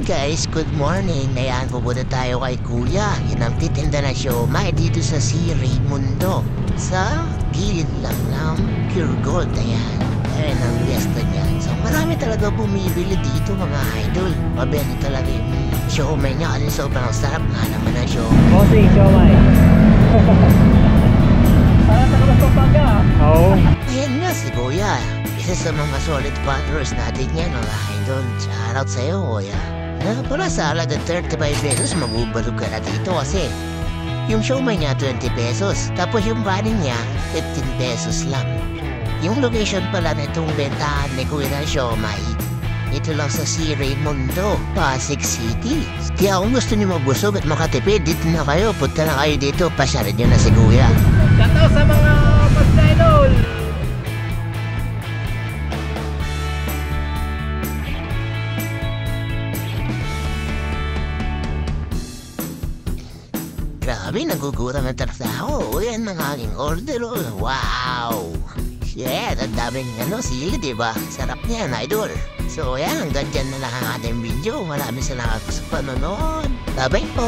Guys, good morning. Ayan, pupunta tayo kay Kuya. Yan ang titinda na siomai dito sa si Raimundo. Sa gilid lang ng Pure Gold. Ayan. Ayan ang fiesta niya. So marami talaga bumibili dito mga idol. Mabenta talaga yung siomai niya kasi sobrang sarap nga naman na siomai. Bossing, siomai. Para sa Pampanga. Oo. Ayan nga si Kuya. Isa sa mga solid followers natin yan mga idol. Shoutout sa'yo Kuya. Para sa halaga 35 pesos, mabubalog ka na dito kasi yung siomai niya 20 pesos, tapos yung banin niya 15 pesos lang. Yung location pala nitong bentahan ni Kuya ng siomai, ito lang sa si Raimundo, Pasig City. Kaya kung gusto niyo mabusog at makatipid, dito na kayo, punta na kayo dito, pasyarin niyo na si Kuya. Shoutout sa mga Pasdidol. Grabe, naguguram ang tao. Yan ang aking order. Oh. Wow! Shit, ang daming sili, diba? Sarap niyan, idol. So, yan, hanggang dyan na lang ang ating video. Maraming salamat sa panonood. Bye-bye po!